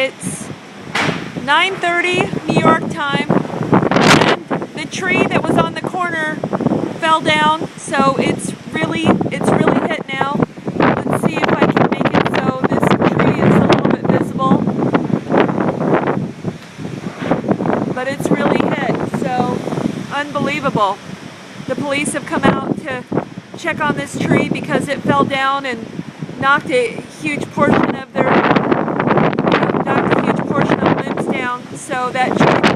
It's 9:30 New York time, and the tree that was on the corner fell down, so it's really hit now. Let's see if I can make it so this tree is a little bit visible. But it's really hit, so unbelievable. The police have come out to check on this tree because it fell down and knocked a huge portion of their limbs down, so that tree